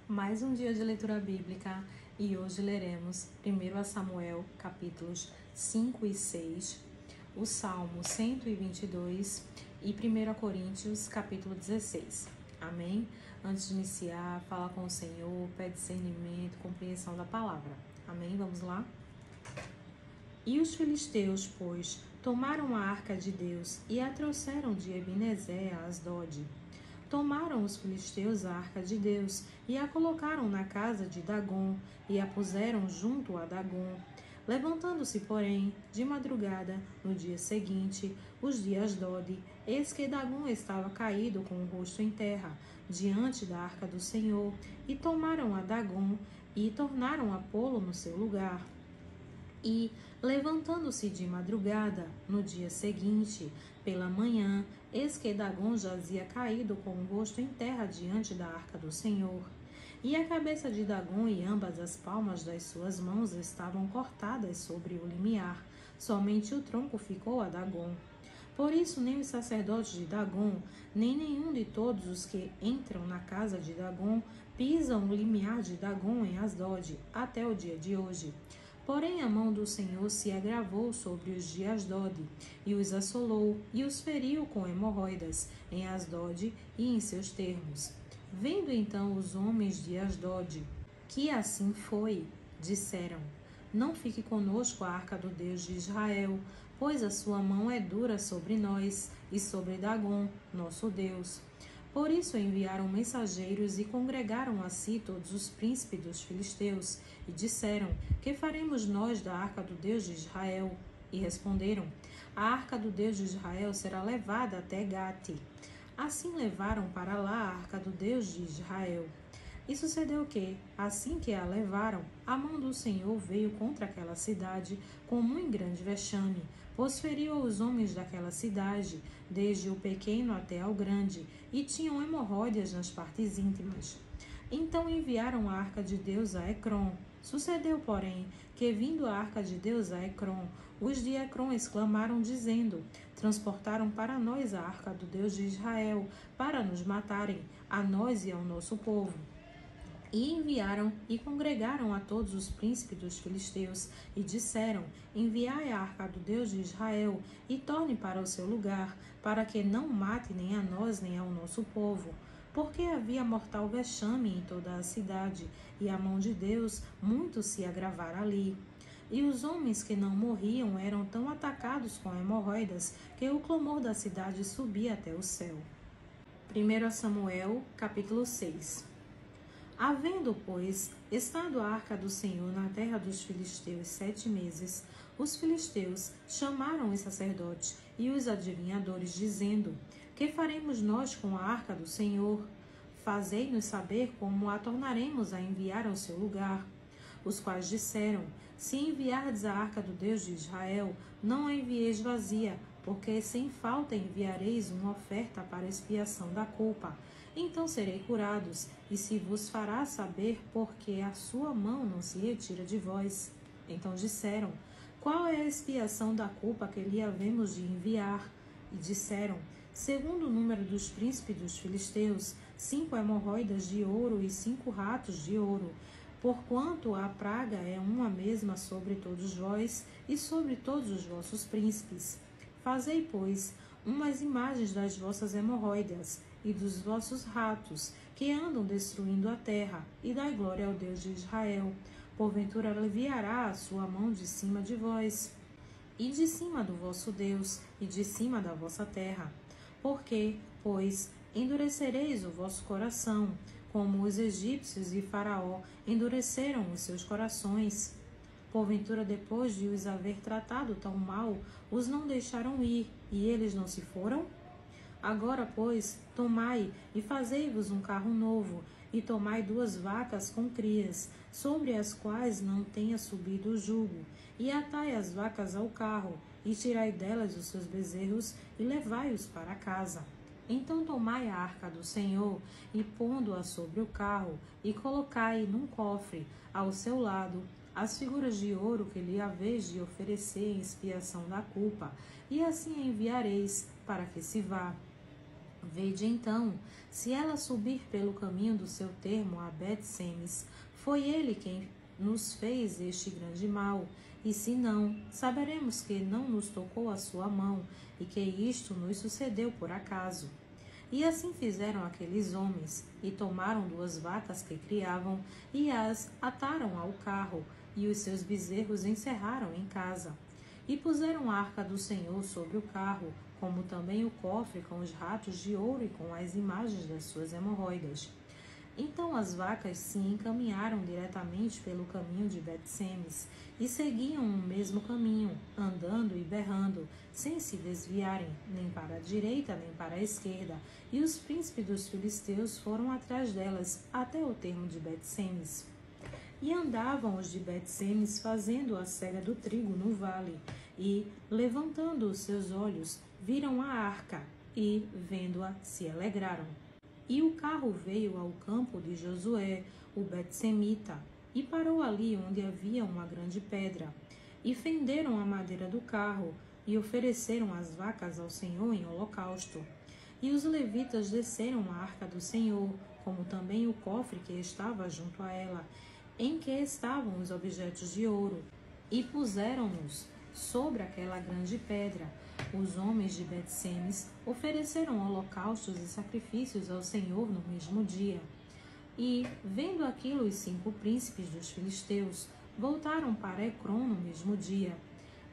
Mais um dia de leitura bíblica e hoje leremos 1 Samuel, capítulos 5 e 6, o Salmo 122 e 1 Coríntios, capítulo 16. Amém? Antes de iniciar, fala com o Senhor, pede discernimento, compreensão da palavra. Amém? Vamos lá? E os filisteus, pois, tomaram a arca de Deus e a trouxeram de Ebenezer a Asdod. Tomaram os filisteus a arca de Deus e a colocaram na casa de Dagom e a puseram junto a Dagom. Levantando-se, porém, de madrugada, no dia seguinte, os de Asdod, eis que Dagom estava caído com o rosto em terra, diante da arca do Senhor, e tomaram a Dagom e tornaram a pô-lo no seu lugar. E, levantando-se de madrugada, no dia seguinte, pela manhã, eis que Dagom jazia caído com o rosto em terra diante da arca do Senhor. E a cabeça de Dagom e ambas as palmas das suas mãos estavam cortadas sobre o limiar, somente o tronco ficou a Dagom. Por isso, nem os sacerdotes de Dagom, nem nenhum de todos os que entram na casa de Dagom, pisam o limiar de Dagom em Asdod, até o dia de hoje. Porém, a mão do Senhor se agravou sobre os de Asdod, e os assolou, e os feriu com hemorroidas, em Asdod e em seus termos. Vendo então os homens de Asdod, que assim foi, disseram: Não fique conosco a arca do Deus de Israel, pois a sua mão é dura sobre nós, e sobre Dagom, nosso Deus. Por isso enviaram mensageiros e congregaram a si todos os príncipes dos filisteus, e disseram: Que faremos nós da arca do Deus de Israel? E responderam: A arca do Deus de Israel será levada até Gate. Assim levaram para lá a arca do Deus de Israel. E sucedeu que, assim que a levaram, a mão do Senhor veio contra aquela cidade com muito grande vexame, pois feriu os homens daquela cidade, desde o pequeno até ao grande, e tinham hemorroidas nas partes íntimas. Então enviaram a arca de Deus a Ecrom. Sucedeu, porém, que vindo a arca de Deus a Ecrom, os de Ecrom exclamaram, dizendo: Transportaram para nós a arca do Deus de Israel, para nos matarem, a nós e ao nosso povo. E enviaram e congregaram a todos os príncipes dos filisteus, e disseram: Enviai a arca do Deus de Israel, e torne para o seu lugar, para que não mate nem a nós nem ao nosso povo. Porque havia mortal vexame em toda a cidade, e a mão de Deus muito se agravara ali. E os homens que não morriam eram tão atacados com hemorroidas, que o clamor da cidade subia até o céu. 1 Samuel, capítulo 6. Havendo, pois, estado a arca do Senhor na terra dos filisteus 7 meses, os filisteus chamaram os sacerdotes e os adivinhadores, dizendo: Que faremos nós com a arca do Senhor? Fazei-nos saber como a tornaremos a enviar ao seu lugar. Os quais disseram: Se enviardes a arca do Deus de Israel, não a envieis vazia, porque sem falta enviareis uma oferta para expiação da culpa. Então serei curados, e se vos fará saber porque a sua mão não se retira de vós. Então disseram: Qual é a expiação da culpa que lhe havemos de enviar? E disseram: Segundo o número dos príncipes dos filisteus, 5 hemorroidas de ouro e 5 ratos de ouro. Porquanto a praga é uma mesma sobre todos vós e sobre todos os vossos príncipes. Fazei, pois, umas imagens das vossas hemorroidas e dos vossos ratos, que andam destruindo a terra, e dai glória ao Deus de Israel. Porventura aliviará a sua mão de cima de vós, e de cima do vosso Deus, e de cima da vossa terra. Porque, pois, endurecereis o vosso coração, como os egípcios e Faraó endureceram os seus corações. Porventura, depois de os haver tratado tão mal, os não deixaram ir, e eles não se foram? Agora, pois, tomai e fazei-vos um carro novo, e tomai 2 vacas com crias, sobre as quais não tenha subido o jugo, e atai as vacas ao carro, e tirai delas os seus bezerros, e levai-os para casa. Então tomai a arca do Senhor, e pondo-a sobre o carro, e colocai num cofre, ao seu lado, as figuras de ouro que lhe haveis de oferecer em expiação da culpa, e assim a enviareis, para que se vá. Vede então, se ela subir pelo caminho do seu termo a Bet-Semes, foi ele quem nos fez este grande mal, e se não, saberemos que não nos tocou a sua mão, e que isto nos sucedeu por acaso. E assim fizeram aqueles homens, e tomaram 2 vacas que criavam, e as ataram ao carro, e os seus bezerros encerraram em casa. E puseram a arca do Senhor sobre o carro, como também o cofre com os ratos de ouro e com as imagens das suas hemorroidas. Então as vacas se encaminharam diretamente pelo caminho de Bet-Semes e seguiam o mesmo caminho, andando e berrando, sem se desviarem, nem para a direita nem para a esquerda, e os príncipes dos filisteus foram atrás delas até o termo de Bet-Semes. E andavam os de Bet-Semes fazendo a cega do trigo no vale, e, levantando os seus olhos, viram a arca, e, vendo-a, se alegraram. E o carro veio ao campo de Josué, o Bet-Semita, e parou ali onde havia uma grande pedra. E fenderam a madeira do carro, e ofereceram as vacas ao Senhor em holocausto. E os levitas desceram a arca do Senhor, como também o cofre que estava junto a ela, em que estavam os objetos de ouro, e puseram-nos sobre aquela grande pedra. Os homens de Bet-Semes ofereceram holocaustos e sacrifícios ao Senhor no mesmo dia. E, vendo aquilo, os 5 príncipes dos filisteus voltaram para Ecrom no mesmo dia.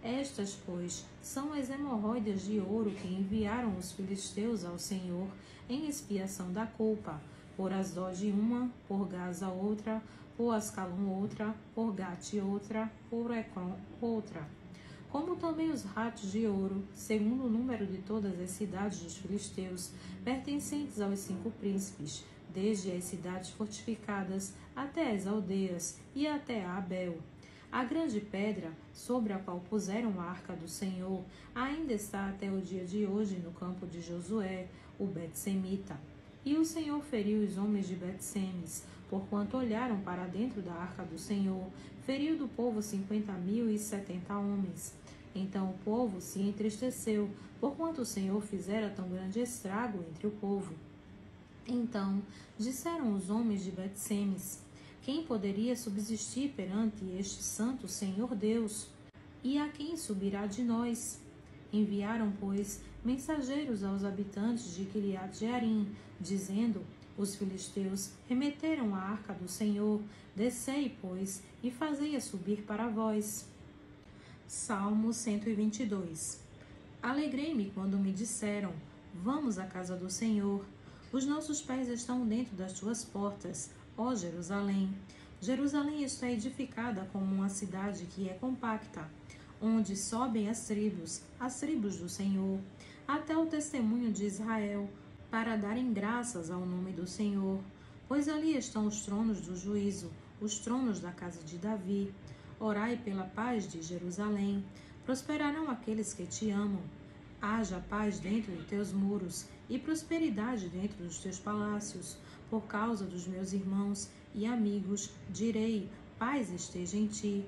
Estas, pois, são as hemorroidas de ouro que enviaram os filisteus ao Senhor em expiação da culpa, por Asdod uma, por Gaza outra, por Ascalon outra, por Gate outra, por Ecrom outra. Como também os ratos de ouro, segundo o número de todas as cidades dos filisteus, pertencentes aos 5 príncipes, desde as cidades fortificadas até as aldeias e até a Abel. A grande pedra, sobre a qual puseram a arca do Senhor, ainda está até o dia de hoje no campo de Josué, o Bet-Semita. E o Senhor feriu os homens de Bet-Semes, porquanto olharam para dentro da arca do Senhor, feriu do povo 50.070 homens. Então o povo se entristeceu, porquanto o Senhor fizera tão grande estrago entre o povo. Então disseram os homens de Bet-Semes: quem poderia subsistir perante este santo Senhor Deus? E a quem subirá de nós? Enviaram, pois, mensageiros aos habitantes de Quiriat-Jearim, dizendo: os filisteus remeteram a arca do Senhor, descei, pois, e fazei-a subir para vós. Salmo 122. Alegrei-me quando me disseram: vamos à casa do Senhor. Os nossos pés estão dentro das tuas portas, ó Jerusalém. Jerusalém está edificada como uma cidade que é compacta, onde sobem as tribos do Senhor, até o testemunho de Israel, para darem graças ao nome do Senhor. Pois ali estão os tronos do juízo, os tronos da casa de Davi. Orai pela paz de Jerusalém. Prosperarão aqueles que te amam. Haja paz dentro de teus muros e prosperidade dentro dos teus palácios. Por causa dos meus irmãos e amigos, direi: paz esteja em ti.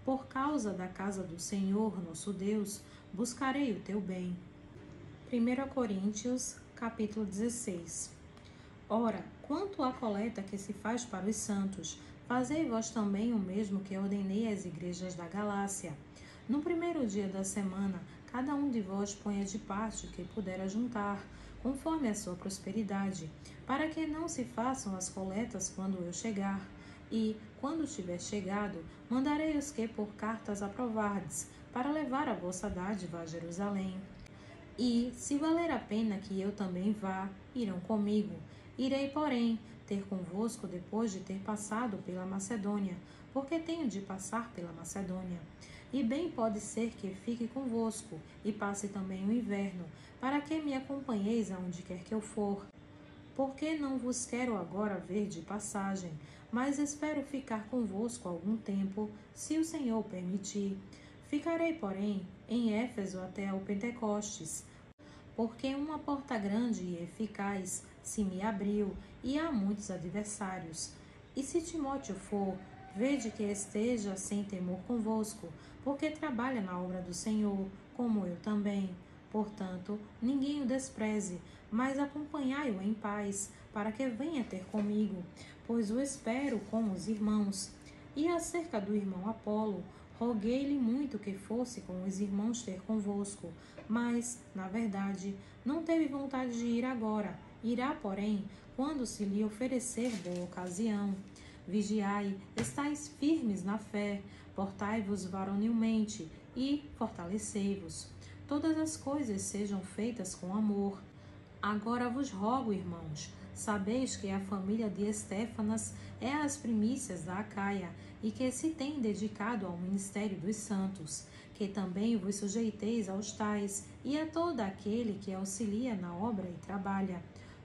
Por causa da casa do Senhor, nosso Deus, buscarei o teu bem. 1 Coríntios, capítulo 16. Ora, quanto à coleta que se faz para os santos, fazei vós também o mesmo que ordenei às igrejas da Galácia. No primeiro dia da semana, cada um de vós ponha de parte o que puder ajuntar, conforme a sua prosperidade, para que não se façam as coletas quando eu chegar. E, quando tiver chegado, mandarei os que por cartas aprovardes, para levar a vossa dádiva a Jerusalém. E, se valer a pena que eu também vá, irão comigo. Irei, porém, ter convosco depois de ter passado pela Macedônia, porque tenho de passar pela Macedônia. E bem pode ser que fique convosco, e passe também o inverno, para que me acompanheis aonde quer que eu for. Porque não vos quero agora ver de passagem, mas espero ficar convosco algum tempo, se o Senhor permitir. Ficarei, porém, em Éfeso até ao Pentecostes, porque uma porta grande e eficaz se me abriu, e há muitos adversários. E se Timóteo for, vede que esteja sem temor convosco, porque trabalha na obra do Senhor, como eu também. Portanto, ninguém o despreze, mas acompanhai-o em paz, para que venha ter comigo, pois o espero com os irmãos. E acerca do irmão Apolo, roguei-lhe muito que fosse com os irmãos ter convosco, mas, na verdade, não teve vontade de ir agora. Irá, porém, quando se lhe oferecer boa ocasião. Vigiai, estais firmes na fé, portai-vos varonilmente e fortalecei-vos. Todas as coisas sejam feitas com amor. Agora vos rogo, irmãos, sabeis que a família de Estéfanas é as primícias da Acaia e que se tem dedicado ao ministério dos santos, que também vos sujeiteis aos tais e a todo aquele que auxilia na obra e trabalha.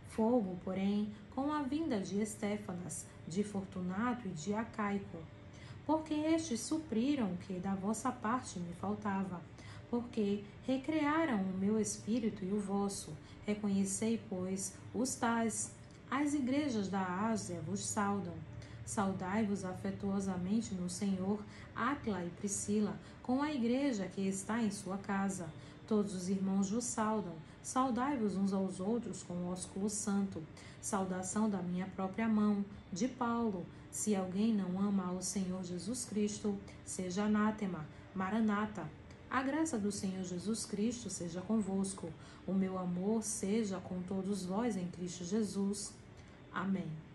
Fogo, porém, com a vinda de Estéfanas, de Fortunato e de Acaico, porque estes supriram o que da vossa parte me faltava, porque recrearam o meu espírito e o vosso. Reconhecei, pois, os tais. As igrejas da Ásia vos saudam. Saudai-vos afetuosamente no Senhor Áquila e Priscila, com a igreja que está em sua casa. Todos os irmãos vos saudam. Saudai-vos uns aos outros com o ósculo santo. Saudação da minha própria mão, de Paulo. Se alguém não ama ao Senhor Jesus Cristo, seja anátema. Maranata. A graça do Senhor Jesus Cristo seja convosco. O meu amor seja com todos vós em Cristo Jesus. Amém.